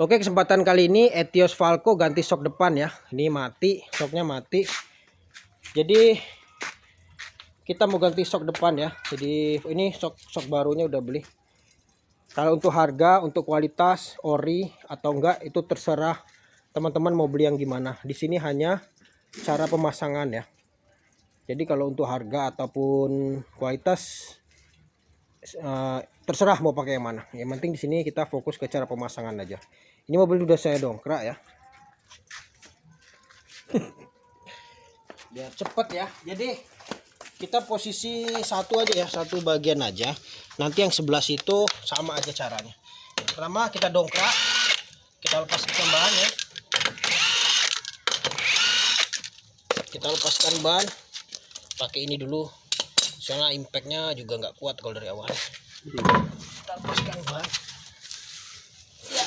Oke, kesempatan kali ini Etios Falco ganti sok depan ya. Ini mati, soknya mati. Jadi kita mau ganti sok depan ya. Jadi ini sok barunya udah beli. Kalau untuk harga, untuk kualitas ori atau enggak itu terserah teman-teman mau beli yang gimana. Di sini hanya cara pemasangan ya. Jadi kalau untuk harga ataupun kualitas terserah mau pakai yang mana. Yang penting di sini kita fokus ke cara pemasangan aja. Ini mobil udah saya dongkrak ya. Biar cepet ya. Jadi kita posisi satu aja ya, satu bagian aja. Nanti yang sebelah situ sama aja caranya. Pertama kita dongkrak, kita lepaskan ban ya. Kita lepaskan ban, pakai ini dulu. Soalnya impactnya juga nggak kuat kalau dari awal. Kita lepaskan ban. Ya.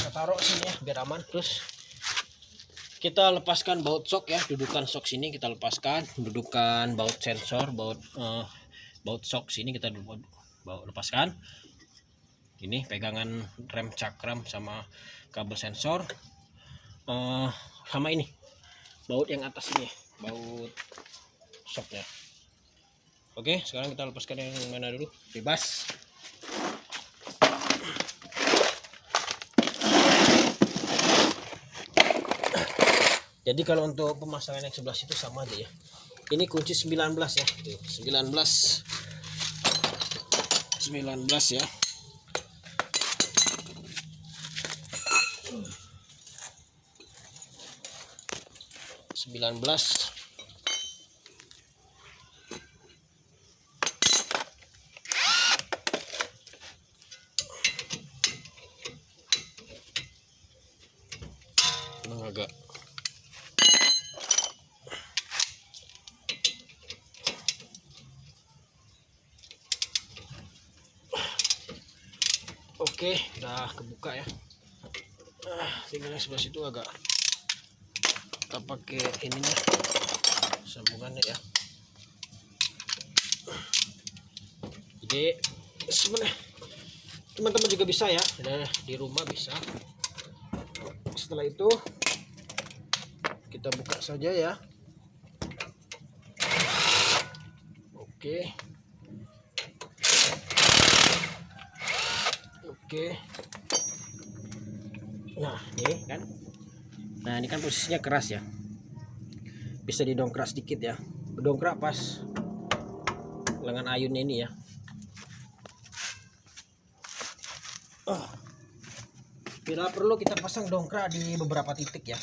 Kita taruh sini ya biar aman. Terus kita lepaskan baut sok ya, dudukan sok sini kita lepaskan, dudukan baut sensor, baut sok sini kita lepaskan. Ini pegangan rem cakram sama kabel sensor, sama ini baut yang atas ini, baut soknya. Oke, sekarang kita lepaskan yang mana dulu, bebas. Jadi kalau untuk pemasangan yang sebelah situ sama aja ya. Ini kunci 19 ya. 19 ya. Agak oke, udah kebuka ya. Tinggal yang sebelah situ agak kita pakai ininya, sambungannya ya. Jadi sebenarnya teman-teman juga bisa ya, di rumah bisa. Setelah itu kita buka saja ya. Oke. Nah ini kan, ini kan posisinya keras ya, bisa didongkrak sedikit ya, dongkrak pas lengan ayunnya ini ya. Bila perlu kita pasang dongkrak di beberapa titik ya,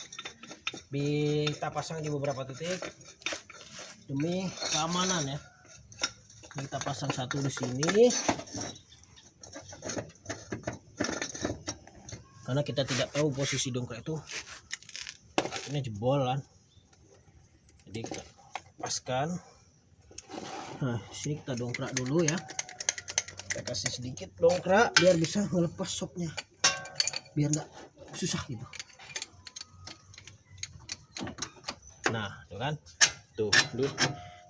kita pasang di beberapa titik demi keamanan ya. Kita pasang satu di sini karena kita tidak tahu posisi dongkrak itu ini jebol kan. Jadi kita paskan. Nah sini kita dongkrak dulu ya, kita kasih sedikit dongkrak biar bisa melepas soknya, biar nggak susah gitu. Nah tuh kan, tuh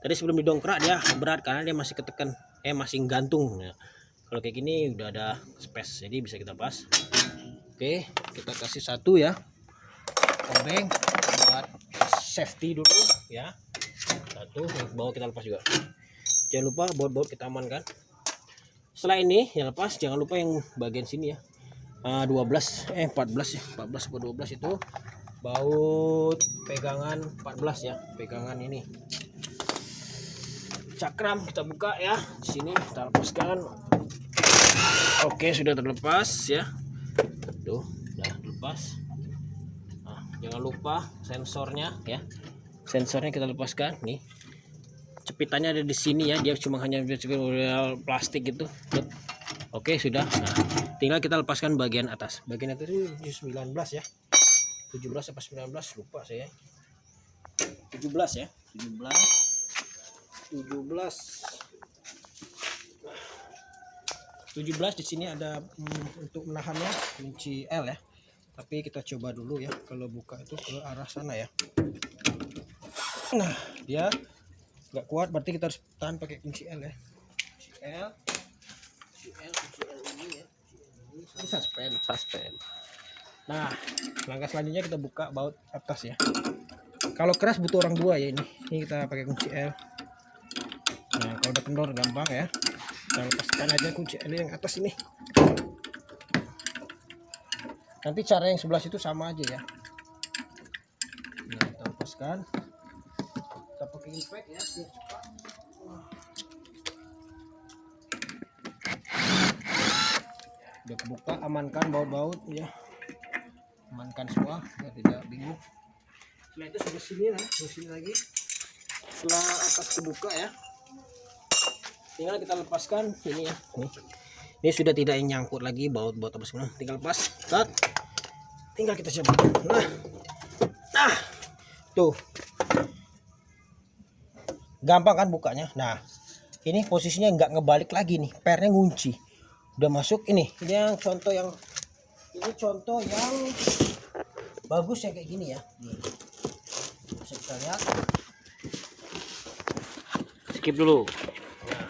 tadi sebelum didongkrak dia berat karena dia masih ketekan, masih gantung ya. Kalau kayak gini udah ada space, jadi bisa kita pas. Oke, kita kasih satu ya, obeng buat safety dulu ya. Satu, bawah kita lepas juga. Jangan lupa baut-baut kita amankan. Setelah ini yang lepas, jangan lupa yang bagian sini ya, 14 ya, 14 atau 12 itu baut pegangan 14 ya, pegangan ini cakram kita buka ya. Di sini kita lepaskan. Oke, sudah terlepas ya. Tuh, udah lepas. Nah, jangan lupa sensornya ya. Sensornya kita lepaskan nih. Cepitannya ada di sini ya. Dia cuma hanya plastik gitu. Oke, sudah. Nah, tinggal kita lepaskan bagian atas. Bagian atas itu 19 ya. 17 apa 19 lupa saya. 17 ya. 17 di sini ada untuk menahannya kunci L ya. Tapi kita coba dulu ya, kalau buka itu ke arah sana ya. Nah, dia nggak kuat, berarti kita harus tahan pakai kunci L ya. Kunci L ini ya. Ini suspend. Suspend. Nah, langkah selanjutnya kita buka baut atas ya. Kalau keras butuh orang dua ya ini. Ini kita pakai kunci L. Nah, kalau udah kendor gampang ya. Kita lepaskan aja kunci L yang atas ini. Nanti cara yang sebelah situ sama aja ya. Nah, kita lepaskan. Kita pakai impact ya biar cepat. Udah kebuka, amankan baut-baut ya. Amankan semua biar tidak bingung. Setelah itu sebelah sini lah, sebelah sini lagi. Setelah atas kebuka ya, tinggal kita lepaskan ini ya. Ini sudah tidak nyangkut lagi baut-baut apa semua. Tinggal lepas, tinggal kita cabut. Nah, tuh, gampang kan bukanya. Nah, ini posisinya nggak ngebalik lagi nih, pernya ngunci. Udah masuk ini yang contoh yang ini contoh yang bagus ya kayak gini ya. Nih. Bisa kita lihat. Skip dulu. Nah,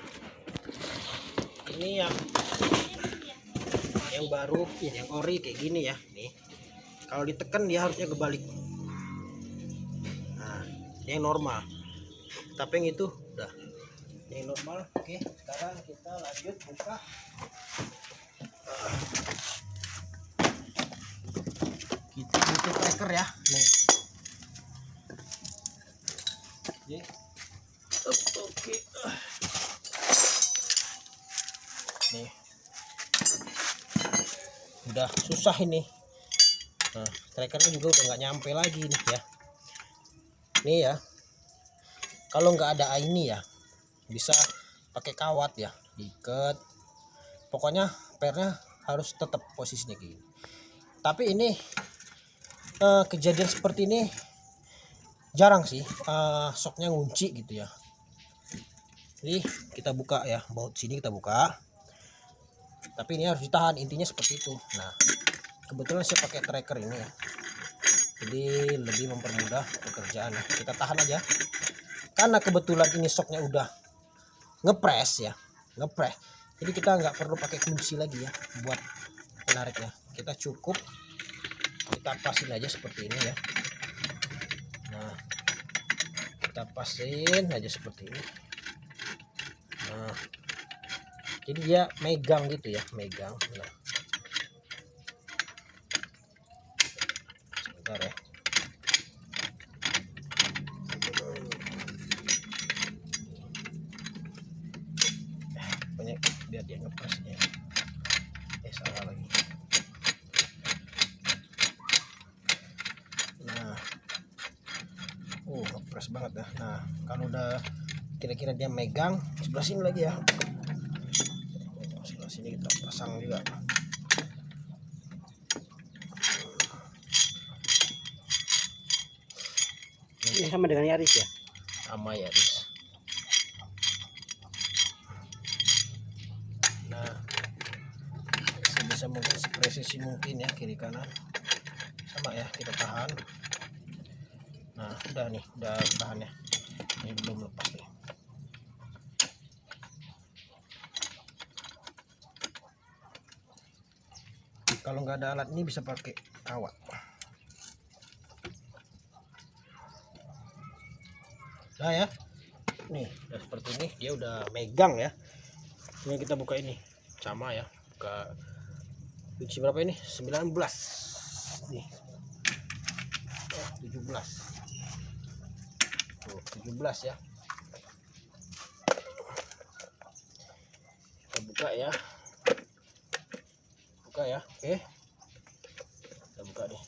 ini yang baru, yang ori kayak gini ya. Nih, kalau ditekan dia harusnya kebalik. Nah, yang normal. Tapi yang itu udah yang normal. Oke, sekarang kita lanjut buka. Kita butuh tracker ya. Nih. Oke. Nih. Udah susah ini. Nah, trackernya juga udah nggak nyampe lagi nih ya. Nih ya. Kalau nggak ada ini ya, bisa pakai kawat ya, diikat. Pokoknya pernya harus tetap posisinya gini. Tapi ini kejadian seperti ini jarang sih, shocknya ngunci gitu ya. Jadi kita buka ya, baut sini kita buka. Tapi ini harus ditahan, intinya seperti itu. Nah, kebetulan saya pakai tracker ini ya, jadi lebih mempermudah pekerjaan. Kita tahan aja. Karena kebetulan ini shocknya udah ngepres ya, ngepres. Jadi kita nggak perlu pakai kunci lagi ya buat menariknya. Kita cukup kita pasin aja seperti ini ya. Nah, kita pasin aja seperti ini. Nah, jadi dia megang gitu ya, megang. Nah, sebentar ya. Banyak biar dia ngepresnya. Salah lagi. Nah, ngepres banget dah. Nah, kalau udah kira-kira dia megang, sebelah sini lagi ya. Sebelah sini kita pasang juga. Ini sama dengan Yaris ya? Sama Yaris. Nah, sebisa mungkin sepresisi mungkin ya, kiri kanan sama ya, kita tahan. Nah, udah nih, udah tahan ya. Ini belum lepas nih. Kalau nggak ada alat ini bisa pakai kawat. Nah ya, nih udah seperti ini, dia udah megang ya. Ini kita buka ini sama ya, buka kunci berapa ini? 19 nih. 17 tuh, 17 ya. Kita buka ya, buka ya. Oke, kita buka deh.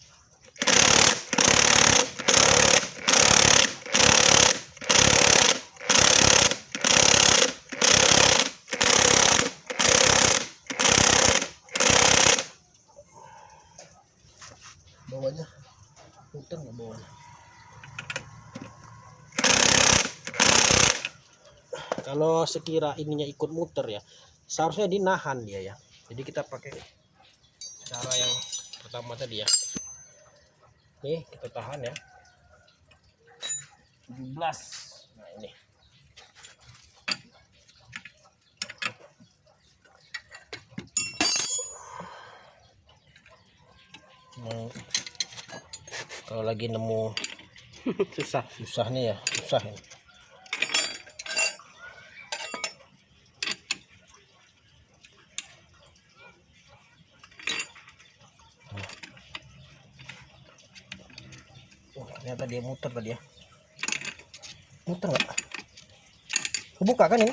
Bawahnya muter nggak bawahnya? Kalau sekira ininya ikut muter ya, seharusnya dinahan dia ya. Jadi kita pakai cara yang pertama tadi ya. Nih kita tahan ya. 17. Nah ini. Kalau lagi nemu susah nih ya, susah ini. Oh, ternyata dia muter tadi ya. Muter nggak? Kebuka kan ini?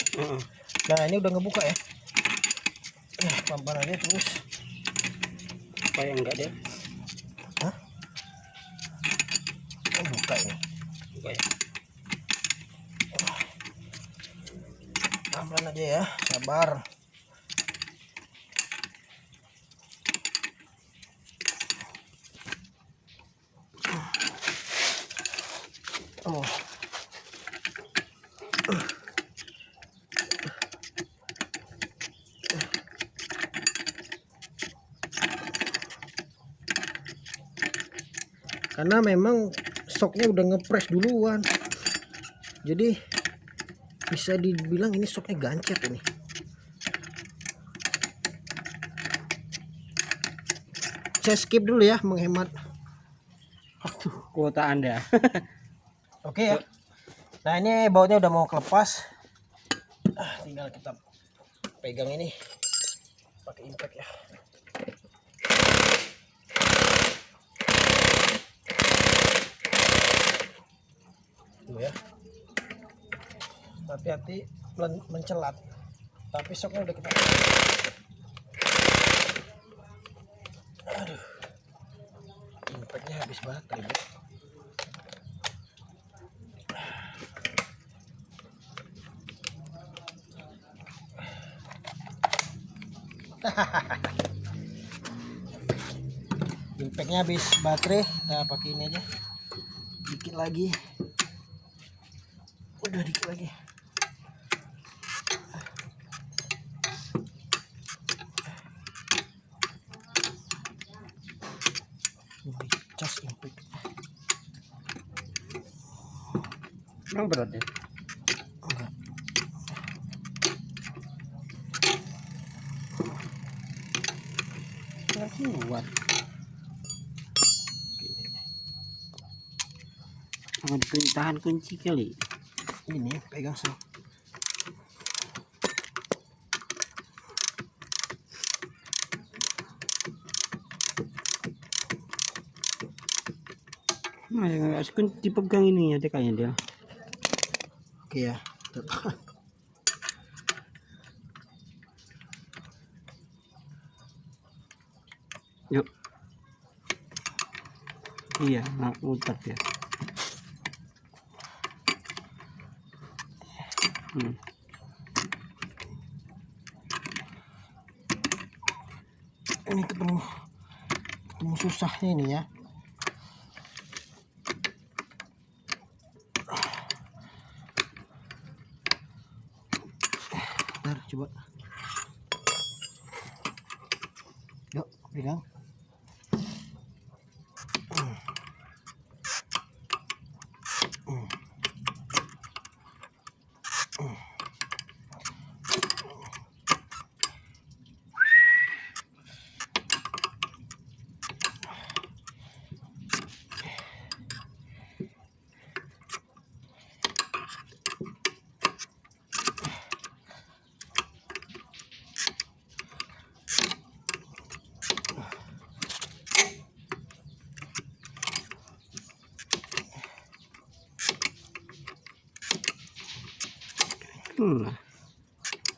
Nah ini udah ngebuka ya. Nah pelan-pelan aja terus. Supaya enggak deh. Hah? Oh, buka ini. Buka ya. Pelan-pelan aja ya, sabar. Oh. Karena memang soknya udah ngepres duluan, jadi bisa dibilang ini soknya gancet ini. Saya skip dulu ya, menghemat Kuota Anda. oke ya. Nah ini bautnya udah mau kelepas, tinggal kita pegang ini pakai impact ya. Tuh ya, hati-hati mencelat, tapi soknya udah kita. Aduh, impactnya habis baterai bro. Impactnya habis baterai, kita pakai ini aja, dikit lagi, udah dikit lagi. Cas impact. Emang berat ya? Enggak. Enggak kuat. Mau ditahan kunci kali. Ini pegang sih. Nah, harus kunci pegang ini ya kayaknya dia. Oke ya. Yuk. Iya, nak mutat ya. Ini ketemu susahnya ini ya. Ntar coba. Yuk pegang.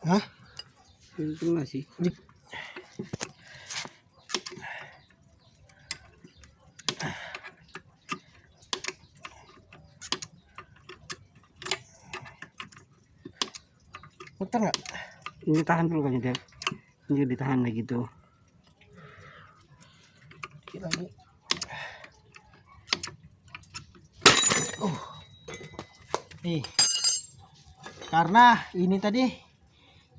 Hah? Kena sih. Muter nggak? Ini tahan dulu kan ya. Ini ditahan lagi tuh. Dikit lagi. Nih. Karena ini tadi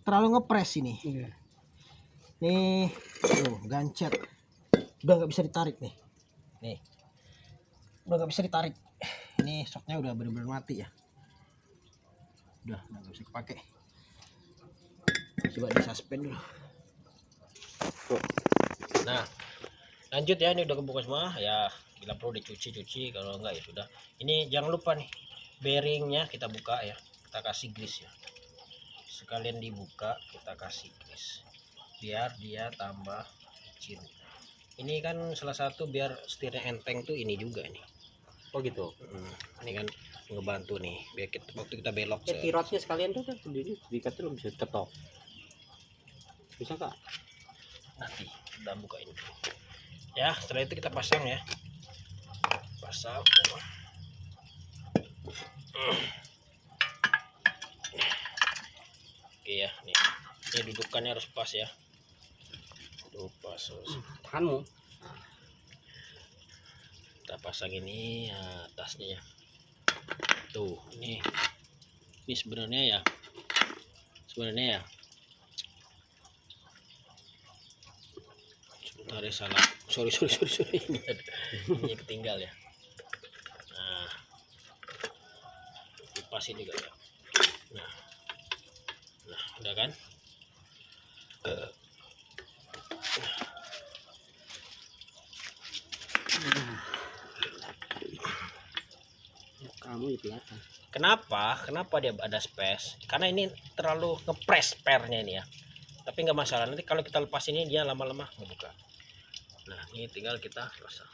terlalu ngepres ini. Iya. Nih, tuh gancet. Udah nggak bisa ditarik nih. Nih. Udah nggak bisa ditarik. Ini soknya udah benar-benar mati ya. Udah nggak bisa dipakai. Coba di suspend dulu. Nah, Lanjut ya, ini udah kebuka semua ya. Bila perlu dicuci-cuci, kalau enggak ya sudah. Ini jangan lupa nih, bearingnya kita buka ya, kita kasih grease ya. Sekalian dibuka, kita kasih grease biar dia tambah licin. Ini kan salah satu biar setirnya enteng tuh ini juga nih. Oh gitu. Ini kan ngebantu nih biar waktu kita belok. Tirotnya sekalian tuh diikat dulu bisa ketok. Bisa kak? Nanti udah buka ini. Ya, setelah itu kita pasang ya. Pasang. Oke ya, nih. Ini dudukannya harus pas ya. Tuh pas. Tahanmu. Kita pasang ini ya, atasnya ya. Tuh, ini sebenarnya ya. Sebentar ya, salah. Sorry. Ini ketinggal ya. Nah, dipasin juga ya. Nah, udah kan? Kamu kelihatan. Kenapa dia ada space? Karena ini terlalu ngepres pernya ini ya. Tapi nggak masalah, nanti kalau kita lepas ini dia lama-lama ngebuka. Nah, ini tinggal kita pasang.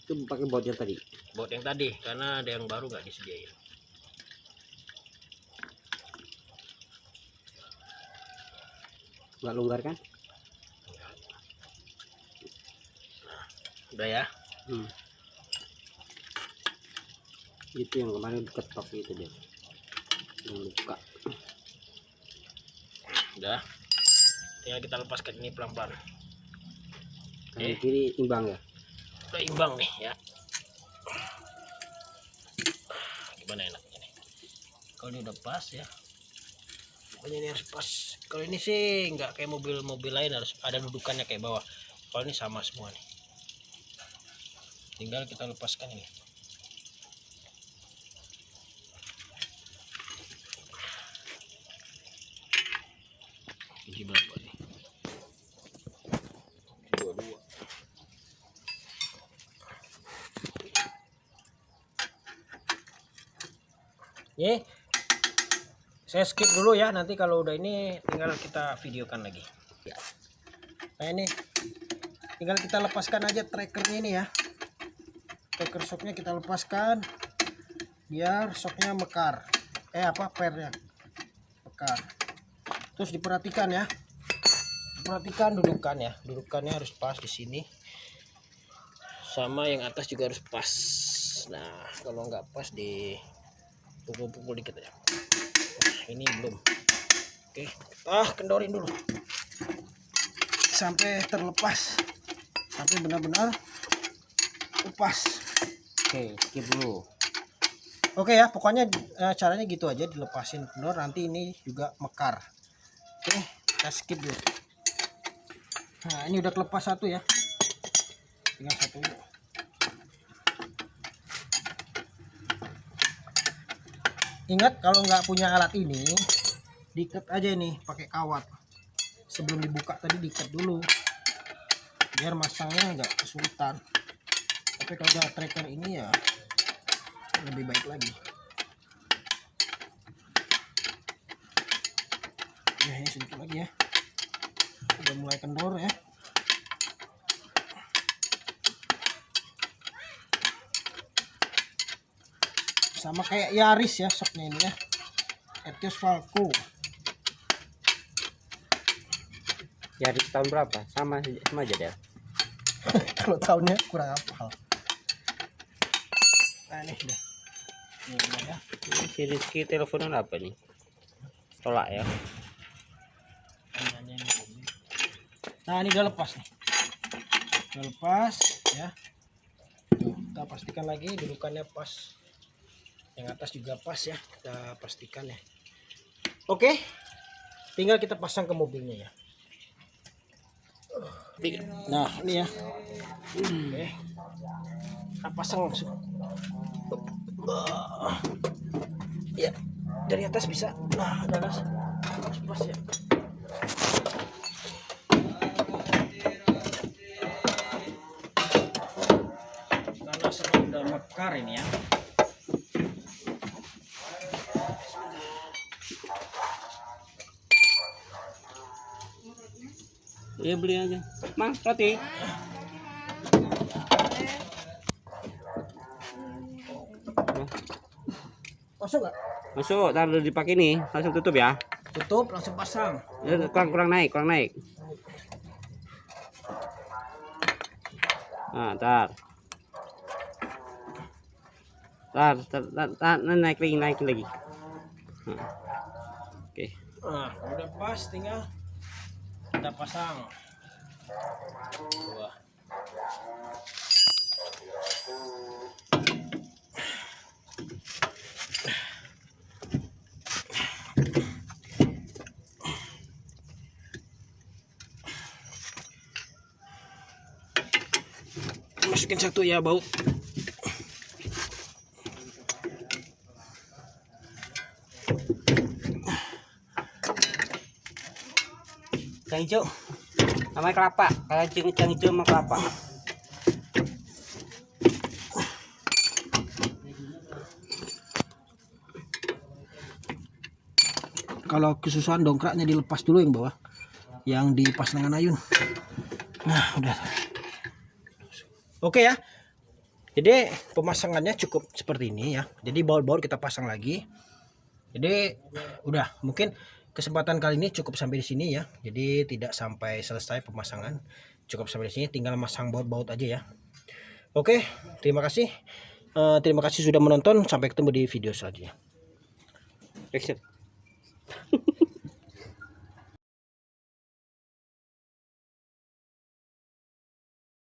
Itu pakai baut yang tadi. Baut yang tadi, karena ada yang baru nggak disediain. Nggak longgar kan? Nah, udah ya. Itu yang kemarin ketok itu dia. Yang buka. Udah. Tinggal kita lepaskan ini pelan-pelan. Kanan kiri imbang ya. Udah imbang nih ya. Gimana enaknya nih? Kalau ini udah pas ya. Pokoknya ini harus pas. Kalau ini sih nggak kayak mobil-mobil lain, harus ada dudukannya kayak bawah. Kalau ini sama semua nih. Tinggal kita lepaskan ini. Ini berapa nih? 22. Ye, saya skip dulu ya, nanti kalau udah ini tinggal kita videokan lagi. Nah ini tinggal kita lepaskan aja trackernya ini ya. Tracker shocknya kita lepaskan biar shocknya mekar. Pernya mekar. Terus diperhatikan ya. Perhatikan dudukan ya. Dudukannya harus pas di sini. Sama yang atas juga harus pas. Nah, kalau nggak pas di pukul-pukul dikit aja. Nah, ini belum. Oke, kendorin dulu sampai terlepas, sampai benar-benar lepas. Oke, skip dulu. Oke ya, pokoknya caranya gitu aja, dilepasin kendor, nanti ini juga mekar. Oke, kita skip dulu. Nah, ini udah kelepas satu ya, tinggal satu. Ingat kalau nggak punya alat ini, diikat aja ini pakai kawat. Sebelum dibuka tadi diikat dulu, biar masangnya nggak kesulitan. Tapi kalau udah tracker ini ya lebih baik lagi. Ya, ini sedikit lagi ya. Udah mulai kendor ya. Sama kayak Yaris ya shocknya ini ya, Etios Falco. Yaris tahun berapa? Sama aja deh. Kalau tahunnya kurang hafal. Nah ini udah. Ini udah ya. Ini si Rizky teleponan apa nih? Tolak ya. Nah ini udah lepas nih. Udah lepas ya. Tuh, kita pastikan lagi dudukannya pas. Yang atas juga pas ya, kita pastikan ya. Oke, tinggal kita pasang ke mobilnya ya. Nah ini ya. Oke, kita pasang langsung. Ya, dari atas bisa. Nah, ada atas pas ya. bakar ini ya. Iya beli aja. Mang, roti. Masuk nggak? Masuk, taruh dipakai nih, langsung tutup ya. Tutup, langsung pasang. Ya, kurang naik, kurang naik. Nah, naik lagi. Nah. Oke. Nah, udah pas, tinggal kita pasang. Wah. Masukin satu ya, bau. Kang hijau. Namanya kelapa. Kalau cang hijau sama kelapa. Kalau kesusahan dongkraknya dilepas dulu yang bawah, yang dipas dengan ayun. Nah, udah. Oke ya. Jadi pemasangannya cukup seperti ini ya. Jadi baut-baut kita pasang lagi. Jadi udah, mungkin kesempatan kali ini cukup sampai di sini ya. Jadi tidak sampai selesai pemasangan. Cukup sampai di sini, tinggal masang baut-baut aja ya. Oke, terima kasih. Terima kasih sudah menonton. Sampai ketemu di video selanjutnya. Action.